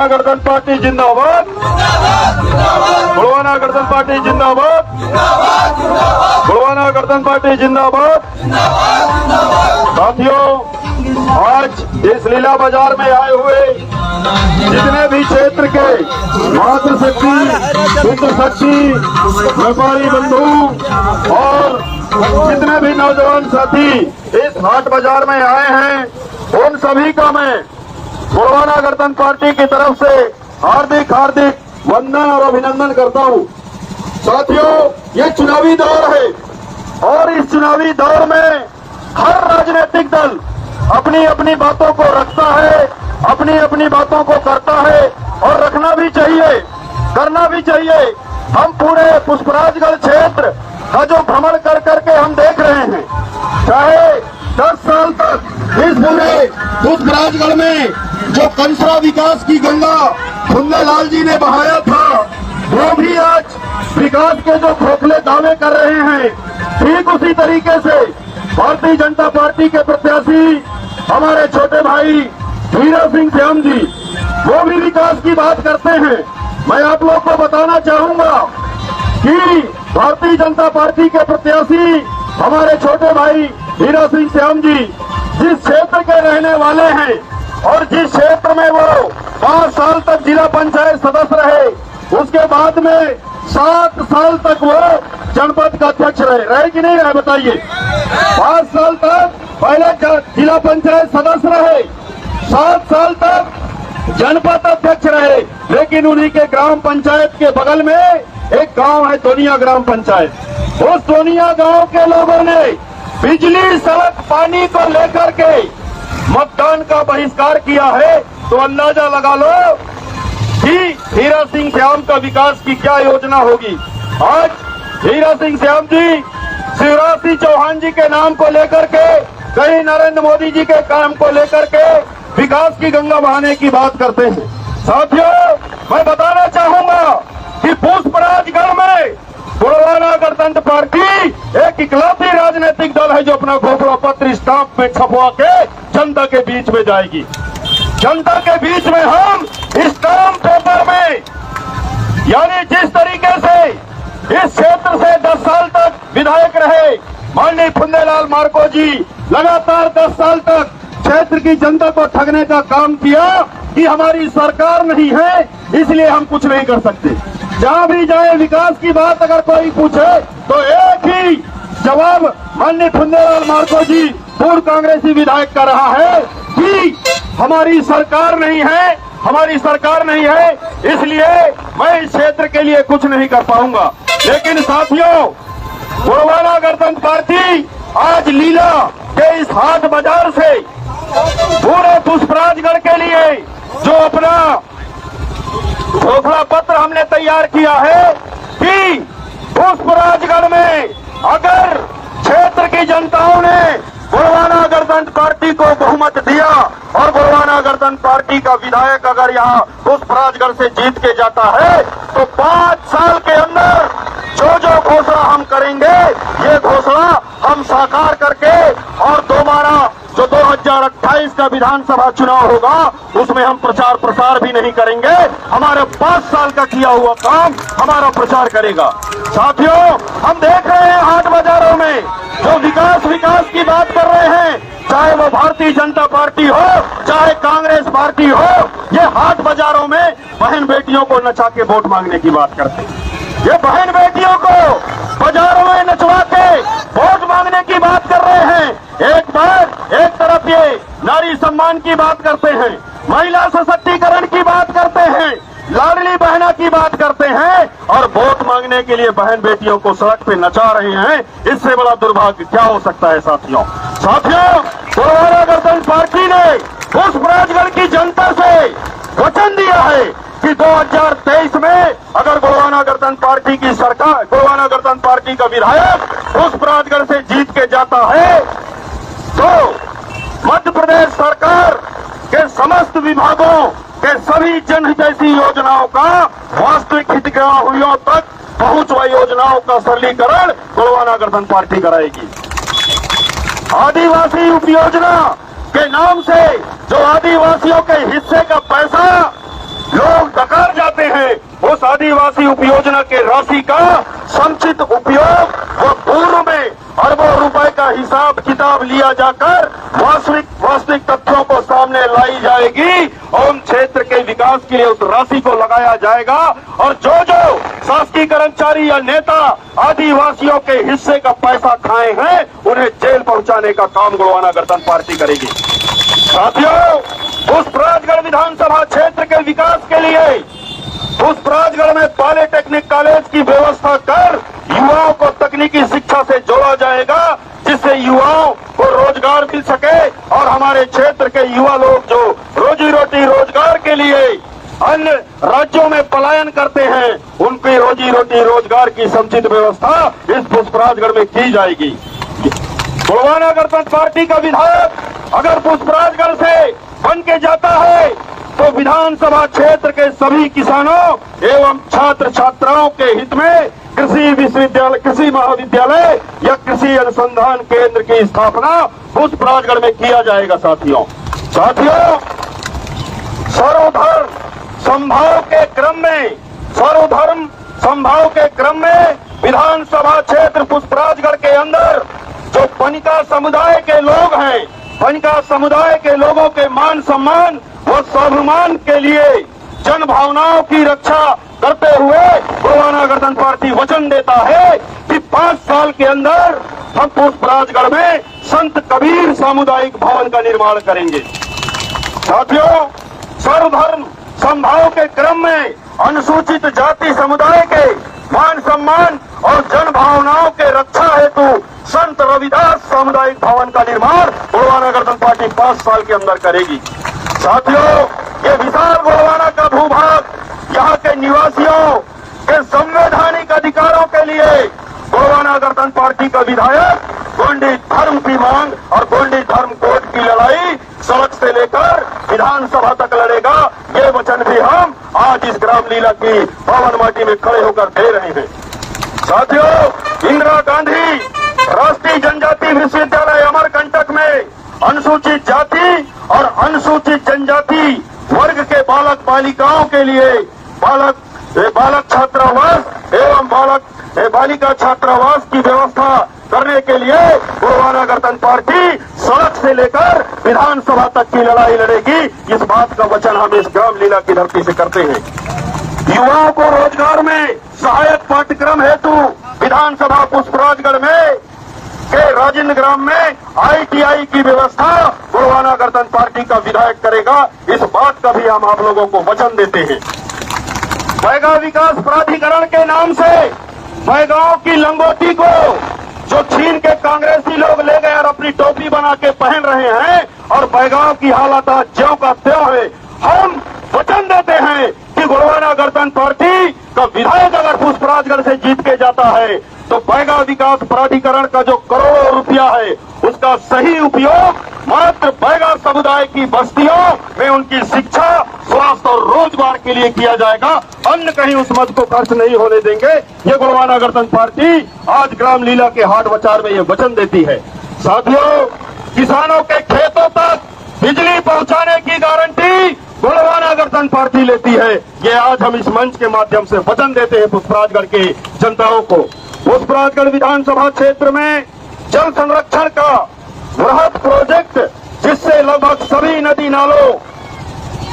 गठबंधन पार्टी जिंदाबाद, गोलवाना गठबंधन पार्टी जिंदाबाद, गोलवाना गठबंधन पार्टी जिंदाबाद। साथियों, आज इस लीला बाजार में आए हुए जितने भी क्षेत्र के मातृशक्ति, पितृ शक्ति, व्यापारी बंधु और जितने भी नौजवान साथी इस हाट बाजार में आए हैं, उन सभी का मैं गोलवाना गठबंधन पार्टी की तरफ से हार्दिक हार्दिक वंदन और अभिनंदन करता हूं। साथियों, ये चुनावी दौर है और इस चुनावी दौर में हर राजनीतिक दल अपनी अपनी बातों को रखता है, अपनी अपनी बातों को करता है और रखना भी चाहिए, करना भी चाहिए। हम पूरे पुष्पराजगढ़ क्षेत्र का जो भ्रमण कर करके हम देख रहे हैं, चाहे 10 साल तक इस पूरे पुष्पराजगढ़ में जो कंसरा विकास की गंगा फुन्नेलाल जी ने बहाया था, वो भी आज विकास के जो खोखले दावे कर रहे हैं, ठीक उसी तरीके से भारतीय जनता पार्टी के प्रत्याशी हमारे छोटे भाई हीरा सिंह श्याम जी, वो भी विकास की बात करते हैं। मैं आप लोग को बताना चाहूंगा कि भारतीय जनता पार्टी के प्रत्याशी हमारे छोटे भाई हीरा सिंह श्याम जी जिस क्षेत्र के रहने वाले हैं और जिस क्षेत्र में वो 5 साल तक जिला पंचायत सदस्य रहे, उसके बाद में 7 साल तक वो जनपद का अध्यक्ष रहे कि नहीं रहे, बताइए। 5 साल तक पहले जिला पंचायत सदस्य रहे, 7 साल तक जनपद अध्यक्ष रहे, लेकिन उन्हीं के ग्राम पंचायत के बगल में एक गांव है दोनिया ग्राम पंचायत। उस दोनिया गांव के लोगों ने बिजली, सड़क, पानी को लेकर के मतदान का बहिष्कार किया है, तो अंदाजा लगा लो कि हीरा सिंह श्याम का विकास की क्या योजना होगी। आज हीरा सिंह श्याम जी शिवराज सिंह चौहान जी के नाम को लेकर के, कहीं नरेंद्र मोदी जी के काम को लेकर के विकास की गंगा बहाने की बात करते हैं। साथियों, मैं बताना चाहूंगा कि पुष्पराजगढ़ में गोलवाना गणतंत्र पार्टी एक इकलौती राजनीतिक दल है जो अपना घोषणा पत्र स्टाम्प में छपवा के जनता के बीच में जाएगी। जनता के बीच में हम स्टाम्प पेपर में, यानी जिस तरीके से इस क्षेत्र से 10 साल तक विधायक रहे माननीय फुन्नेलाल मार्को जी, लगातार 10 साल तक क्षेत्र की जनता को ठगने का काम किया कि हमारी सरकार नहीं है इसलिए हम कुछ नहीं कर सकते। जहां भी जाए विकास की बात अगर कोई पूछे तो एक ही जवाब माननीय फुन्नेलाल मार्को जी, पूर्व कांग्रेसी विधायक का रहा है कि हमारी सरकार नहीं है, हमारी सरकार नहीं है, इसलिए मैं इस क्षेत्र के लिए कुछ नहीं कर पाऊंगा। लेकिन साथियों, गोलवाना गणतंत्र पार्टी आज लीला के इस हाट बाजार से पूरे पुष्पराजगढ़ के लिए जो अपना घोषणा पत्र हमने तैयार किया है कि पुष्पराजगढ़ में अगर क्षेत्र की जनताओं ने गोलवाना गणतंत्र पार्टी को बहुमत दिया और गोलवाना गणतंत्र पार्टी का विधायक अगर यहाँ पुष्पराजगढ़ से जीत के जाता है, तो 5 साल के अंदर जो जो घोषणा हम करेंगे, ये घोषणा हम साकार करके और दोबारा जो 2028 का विधानसभा चुनाव होगा उसमें हम प्रचार प्रसार भी नहीं करेंगे, हमारे 5 साल का किया हुआ काम हमारा प्रचार करेगा। साथियों, हम देख रहे हैं हाट बाजारों में जो विकास की बात कर रहे हैं, चाहे वो भारतीय जनता पार्टी हो चाहे कांग्रेस पार्टी हो, ये हाट बाजारों में बहन बेटियों को नचा के वोट मांगने की बात करते हैं। ये बहन बेटियों को बाजारों में नचवा के वोट मांगने की बात कर रहे हैं। एक तरफ ये नारी सम्मान की बात करते हैं, महिला सशक्तिकरण की बात करते हैं, लाडली बहना की बात करते हैं और वोट मांगने के लिए बहन बेटियों को सड़क पे नचा रहे हैं। इससे बड़ा दुर्भाग्य क्या हो सकता है। साथियों, गोलवाना गणतंत्र पार्टी ने पुष्पराजगढ़ की जनता से वचन दिया है कि 2023 में अगर गोलवाना गणतंत्र पार्टी की सरकार, गोलवाना गणतंत्र पार्टी का विधायक पुष्पराजगढ़ से जीत के जाता है तो मध्य प्रदेश सरकार के समस्त विभागों के सभी जनहितैषी योजनाओं का वास्तविक हितग्राहियों तक पहुंच व योजनाओं का सरलीकरण गोलवाना गणतंत्र पार्टी कराएगी। आदिवासी उपयोजना के नाम से जो आदिवासियों के हिस्से का पैसा उस आदिवासी उपयोजना के राशि का समुचित उपयोग व पूर्व में अरबों रुपए का हिसाब किताब लिया जाकर वास्तविक तथ्यों को सामने लाई जाएगी और उन क्षेत्र के विकास के लिए उस राशि को लगाया जाएगा। और जो शासकीय कर्मचारी या नेता आदिवासियों के हिस्से का पैसा खाए हैं उन्हें जेल पहुंचाने का काम गोलवाना गणतंत्र पार्टी करेगी। साथियों, पुष्पराजगढ़ विधानसभा क्षेत्र के विकास के लिए पुष्पराजगढ़ में पॉलिटेक्निक कॉलेज की व्यवस्था कर युवाओं को तकनीकी शिक्षा से जोड़ा जाएगा, जिससे युवाओं को रोजगार मिल सके और हमारे क्षेत्र के युवा लोग जो रोजी रोटी रोजगार के लिए अन्य राज्यों में पलायन करते हैं उनकी रोजी रोटी रोजगार की समुचित व्यवस्था इस पुष्पराजगढ़ में की जाएगी। गोलवाना गणतंत्र पार्टी का विधायक अगर पुष्पराजगढ़ से बन के जाता है तो विधानसभा क्षेत्र के सभी किसानों एवं छात्र छात्राओं के हित में कृषि विश्वविद्यालय, कृषि महाविद्यालय या कृषि अनुसंधान केंद्र की स्थापना पुष्पराजगढ़ में किया जाएगा। साथियों, सर्वधर्म संभाव के क्रम में विधानसभा क्षेत्र पुष्पराजगढ़ के अंदर जो पनिका समुदाय के लोग हैं, पनिका समुदाय के लोगों के मान सम्मान व स्वाभिमान के लिए जन भावनाओं की रक्षा करते हुए गोलवाना गणतंत्र पार्टी वचन देता है कि 5 साल के अंदर हम पुष्पराजगढ़ में संत कबीर सामुदायिक भवन का निर्माण करेंगे। साथियों, सर्वधर्म समभाव के क्रम में अनुसूचित जाति समुदाय के मान सम्मान और जन भावनाओं के रक्षा हेतु संत रविदास सामुदायिक भवन का निर्माण गोलवाना गणतंत्र पार्टी 5 साल के अंदर करेगी। साथियों, ये विशाल गोलवाना का भूभाग यहाँ के निवासियों के संवैधानिक अधिकारों के लिए गोलवाना गणतंत्र पार्टी का विधायक गोंडी धर्म की मांग और गोंडी धर्म कोड की लड़ाई सड़क से लेकर विधानसभा तक लड़ेगा। ये वचन भी हम आज इस ग्राम लीला की पावन माटी में खड़े होकर दे रहे हैं। साथियों, इंदिरा गांधी राष्ट्रीय जनजाति विश्वविद्यालय अमरकंटक में अनुसूचित जाति और अनुसूचित जनजाति वर्ग के बालक बालिकाओं के लिए बालक छात्रावास एवं बालिका छात्रावास की व्यवस्था करने के लिए गोलवाना गणतंत्र पार्टी सड़क से लेकर विधानसभा तक की लड़ाई लड़ेगी। इस बात का वचन हम इस ग्राम लीला की धरती से करते हैं। युवाओं को रोजगार में सहायक पाठ्यक्रम हेतु विधानसभा पुष्पराजगढ़ में के राजेंद्र ग्राम में ITI की व्यवस्था गोलवाना गणतंत्र पार्टी का विधायक करेगा। इस बात का भी हम आप लोगों को वचन देते हैं। बैगा विकास प्राधिकरण के नाम से बैगाओं की लंगोटी को जो छीन के कांग्रेसी लोग ले गए और अपनी टोपी बना के पहन रहे हैं और बैगाओं की हालत आज ज्यों का त्यों है। हम वचन देते हैं कि गोलवाना गणतंत्र पार्टी का विधायक अगर पुष्पराजगढ़ से जीत के जाता है तो बैगा विकास प्राधिकरण का जो करोड़ों रुपया है उसका सही उपयोग मात्र बैगा समुदाय की बस्तियों में उनकी शिक्षा, स्वास्थ्य और रोजगार के लिए किया जाएगा। अन्य कहीं उस मद को खर्च नहीं होने देंगे। ये गोलवाना गणतंत्र पार्टी आज ग्राम लीला के हाट विचार में ये वचन देती है। साथियों, किसानों के खेतों तक बिजली पहुंचाने की गारंटी गोलवाना गणतंत्र पार्टी लेती है। ये आज हम इस मंच के माध्यम से वचन देते हैं पुष्पराजगढ़ के जनताओं को। पुष्पराजगढ़ विधानसभा क्षेत्र में जल संरक्षण का बृहद प्रोजेक्ट जिससे लगभग सभी नदी नालों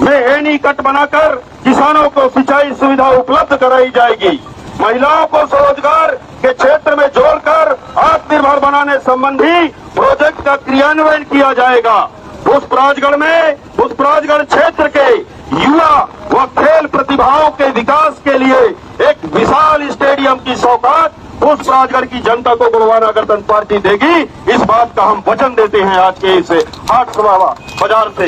में एनी कट बनाकर किसानों को सिंचाई सुविधा उपलब्ध कराई जाएगी। महिलाओं को स्वरोजगार के क्षेत्र में जोड़कर आत्मनिर्भर बनाने संबंधी प्रोजेक्ट का क्रियान्वयन किया जाएगा। पुष्पराजगढ़ क्षेत्र के युवा व खेल प्रतिभाओं के विकास के लिए एक विशाल स्टेडियम की सौगात पुष्पराजगढ़ की जनता को गोलवाना गणतंत्र पार्टी देगी। इस बात का हम वचन देते हैं आज के इस हाट सभा बाजार से।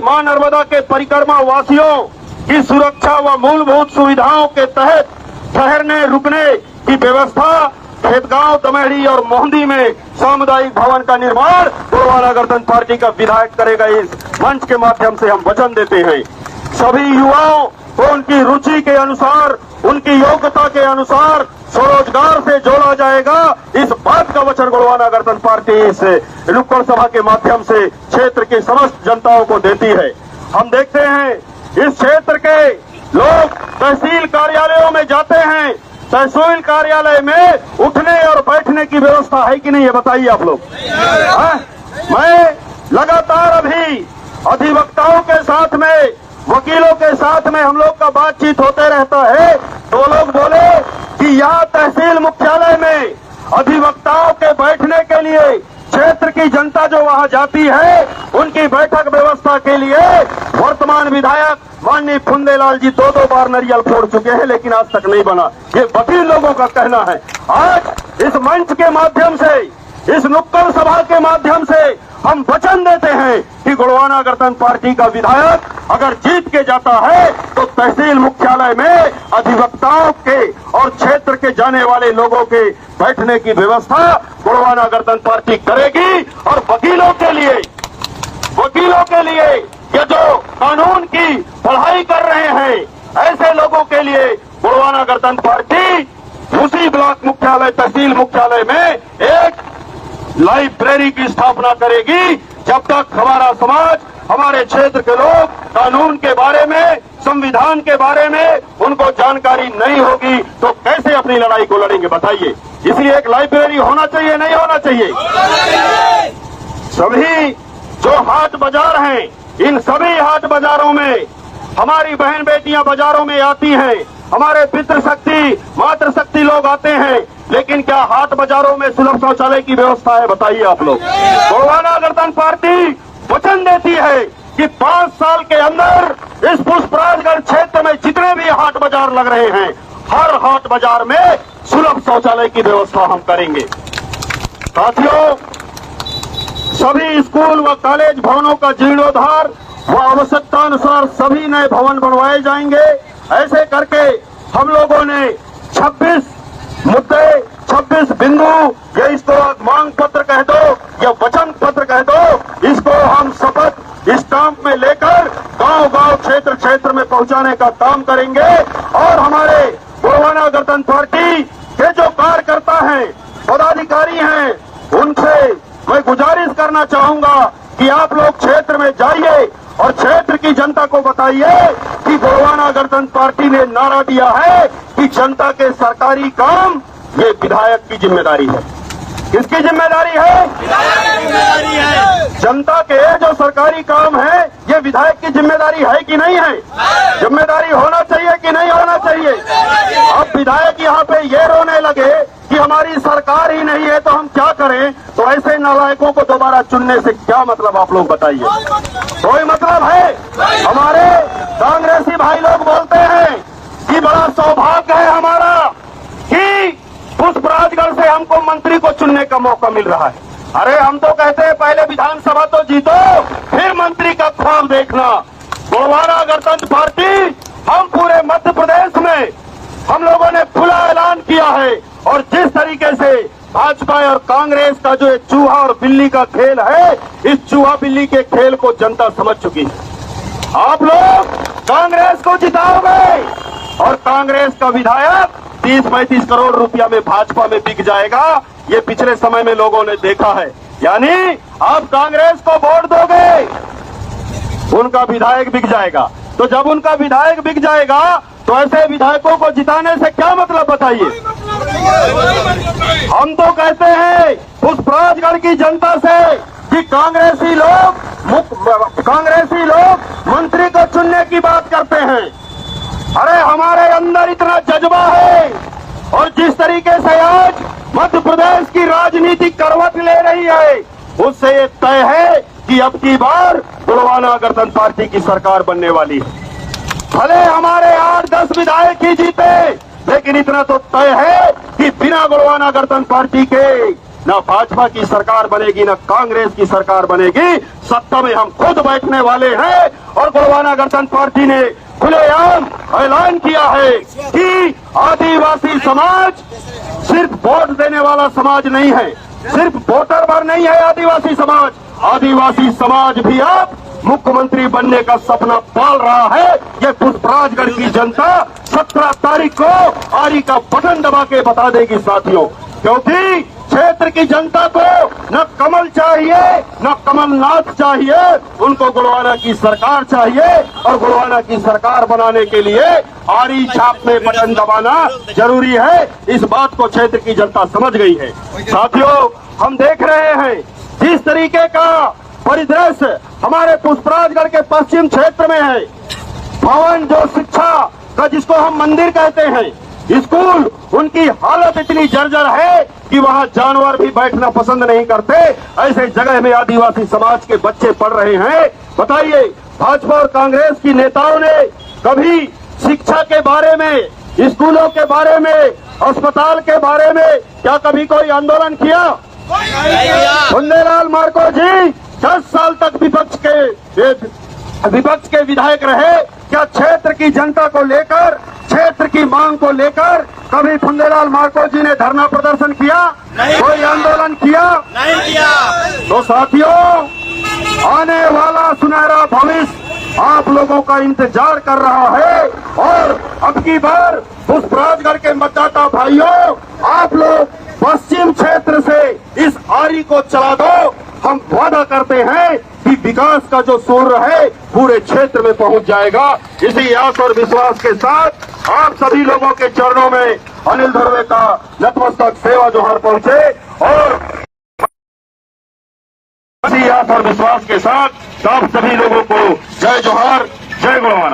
मां नर्मदा के परिक्रमा वासियों की सुरक्षा व मूलभूत सुविधाओं के तहत ठहरने रुकने की व्यवस्था खेतगांव, दमेहड़ी और मोहंदी में सामुदायिक भवन का निर्माण गोलवाना गणतंत्र पार्टी का विधायक करेगा। इस मंच के माध्यम से हम वचन देते हैं। सभी युवाओं को उनकी रुचि के अनुसार, उनकी योग्यता के अनुसार स्वरोजगार से जोड़ा जाएगा। इस बात का वचन गोलवाना गणतंत्र पार्टी इस नुक्कड़ सभा के माध्यम से क्षेत्र की समस्त जनताओं को देती है। हम देखते हैं इस क्षेत्र के लोग तहसील कार्यालयों में जाते हैं, तहसील कार्यालय में उठने और बैठने की व्यवस्था है कि नहीं, ये बताइए आप लोग। मैं लगातार अभी अधिवक्ताओं के साथ में, वकीलों के साथ में हम लोग का बातचीत होते रहता है, तो लोग बोले कि यहाँ तहसील मुख्यालय में अधिवक्ताओं के बैठने के लिए क्षेत्र की जनता जो वहां जाती है, उनकी बैठक व्यवस्था के लिए वर्तमान विधायक माननीय फुंदेलाल जी दो बार नारियल फोड़ चुके हैं, लेकिन आज तक नहीं बना। ये वकील लोगों का कहना है। आज इस मंच के माध्यम से, इस नुक्कड़ सभा के माध्यम से हम वचन देते हैं कि गोंडवाना गणतंत्र पार्टी का विधायक अगर जीत के जाता है तो तहसील मुख्यालय में अधिवक्ताओं के और क्षेत्र के जाने वाले लोगों के बैठने की व्यवस्था गोंडवाना गणतंत्र पार्टी करेगी। और वकीलों के लिए ये जो कानून की पढ़ाई कर रहे हैं, ऐसे लोगों के लिए गोंडवाना गणतंत्र पार्टी उसी ब्लॉक मुख्यालय, तहसील मुख्यालय में एक लाइब्रेरी की स्थापना करेगी। जब तक हमारा समाज, हमारे क्षेत्र के लोग कानून के बारे में, संविधान के बारे में उनको जानकारी नहीं होगी तो कैसे अपनी लड़ाई को लड़ेंगे, बताइए। इसलिए एक लाइब्रेरी होना चाहिए, नहीं होना चाहिए। सभी जो हाट बाजार हैं, इन सभी हाट बाजारों में हमारी बहन बेटियां बाजारों में आती हैं, हमारे पितृशक्ति मातृशक्ति लोग आते हैं, लेकिन क्या हाट बाजारों में सुलभ शौचालय की व्यवस्था है, बताइए आप लोग। गोंडवाना गणतंत्र पार्टी वचन देती है कि 5 साल के अंदर इस पुष्पराजगढ़ क्षेत्र में जितने भी हाट बाजार लग रहे हैं, हर हाट बाजार में सुलभ शौचालय की व्यवस्था हम करेंगे। साथियों, सभी स्कूल व कॉलेज भवनों का जीर्णोद्धार व आवश्यकतानुसार सभी नए भवन बनवाए जाएंगे। ऐसे करके हम लोगों ने 26 मुद्दे, 26 बिंदु, या इसको मांग पत्र कह दो या वचन पत्र कह दो, इसको हम शपथ स्टाम्प में लेकर गांव-गांव, क्षेत्र में पहुंचाने का काम करेंगे। और हमारे गोंडवाना गणतंत्र पार्टी के जो कार्यकर्ता हैं, पदाधिकारी हैं, उनसे मैं गुजारिश करना चाहूंगा कि आप लोग क्षेत्र में जाइए और क्षेत्र की जनता को बताइए कि गोंडवाना गणतंत्र पार्टी ने नारा दिया है कि जनता के सरकारी काम ये विधायक की जिम्मेदारी है। किसकी जिम्मेदारी है? विधायक की जिम्मेदारी है। जनता के जो सरकारी काम है ये विधायक की जिम्मेदारी है कि नहीं है? जिम्मेदारी होना चाहिए कि नहीं होना चाहिए? अब विधायक यहाँ पे ये रोने लगे कि हमारी सरकार ही नहीं है तो हम क्या करें, तो ऐसे नालायकों को दोबारा चुनने से क्या मतलब, आप लोग बताइए। कोई मतलब है? हमारे कांग्रेसी भाई लोग बोलते हैं कि बड़ा सौभाग्य है हमारा कि पुष्पराजगढ़ से हमको मंत्री को चुनने का मौका मिल रहा है। अरे हम तो कहते हैं पहले विधानसभा तो जीतो, फिर मंत्री का ख्वाब देखना। गोंडवाना गणतंत्र पार्टी, हम पूरे मध्य प्रदेश में हम लोगों ने खुला ऐलान किया है। और जिस तरीके से भाजपा और कांग्रेस का जो चूहा और बिल्ली का खेल है, इस चूहा बिल्ली के खेल को जनता समझ चुकी है। आप लोग कांग्रेस को जिताओगे और कांग्रेस का विधायक 30-35 करोड़ रुपया में भाजपा में बिक जाएगा। ये पिछले समय में लोगों ने देखा है। यानी आप कांग्रेस को वोट दोगे, उनका विधायक बिक जाएगा। तो जब उनका विधायक बिक जाएगा तो ऐसे विधायकों को जिताने से क्या मतलब, बताइए। हम तो कहते हैं पुष्पराजगढ़ की जनता से कि कांग्रेसी लोग मंत्री को चुनने की बात करते हैं। अरे हमारे अंदर इतना जज्बा है और जिस तरीके से आज मध्य प्रदेश की राजनीति करवट ले रही है, उससे ये तय है कि अब की बार गोंडवाना गणतंत्र पार्टी की सरकार बनने वाली है। भले हमारे 8-10 विधायक ही जीते, लेकिन इतना तो तय है कि बिना गोंडवाना गणतंत्र पार्टी के न भाजपा की सरकार बनेगी, न कांग्रेस की सरकार बनेगी। सत्ता में हम खुद बैठने वाले हैं। और गोंडवाना गणतंत्र पार्टी ने खुलेआम ऐलान किया है कि आदिवासी समाज सिर्फ वोट देने वाला समाज नहीं है, सिर्फ वोटर भर नहीं है आदिवासी समाज। आदिवासी समाज भी अब मुख्यमंत्री बनने का सपना पाल रहा है। ये पुष्पराजगढ़ की जनता 17 तारीख को आरी का बटन दबा के बता देगी साथियों, क्योंकि क्षेत्र की जनता को न कमल चाहिए न कमलनाथ चाहिए, उनको गोड़वाना की सरकार चाहिए। और गोड़वाना की सरकार बनाने के लिए आरी छाप में बटन दबाना जरूरी है। इस बात को क्षेत्र की जनता समझ गई है। साथियों, हम देख रहे हैं जिस तरीके का परिदृश्य हमारे पुष्पराजगढ़ के पश्चिम क्षेत्र में है। भवन जो शिक्षा का जिसको हम मंदिर कहते हैं, स्कूल, उनकी हालत इतनी जर्जर है कि वहां जानवर भी बैठना पसंद नहीं करते। ऐसे जगह में आदिवासी समाज के बच्चे पढ़ रहे हैं। बताइए, भाजपा और कांग्रेस की नेताओं ने कभी शिक्षा के बारे में, स्कूलों के बारे में, अस्पताल के बारे में क्या कभी कोई आंदोलन किया? फुंदेलाल मार्को जी 10 साल तक विपक्ष के विधायक रहे। क्या क्षेत्र की जनता को लेकर, क्षेत्र की मांग को लेकर कभी फुंदेलाल मार्को जी ने धरना प्रदर्शन किया? कोई आंदोलन किया? नहीं किया। तो साथियों, आने वाला सुनहरा भविष्य आप लोगों का इंतजार कर रहा है। और अब की बार पुष्पराजगढ़ के मतदाता भाइयों, आप लोग पश्चिम क्षेत्र से इस आरी को चला दो। हम वादा करते हैं कि विकास का जो सूर्य है पूरे क्षेत्र में पहुंच जाएगा। इसी आस और विश्वास के साथ आप सभी लोगों के चरणों में अनिल धुर्वे का नतमस्तक सेवा जोहार पहुंचे। और इसी आस और विश्वास के साथ आप सभी लोगों को जय जोहार, जय गुणवान।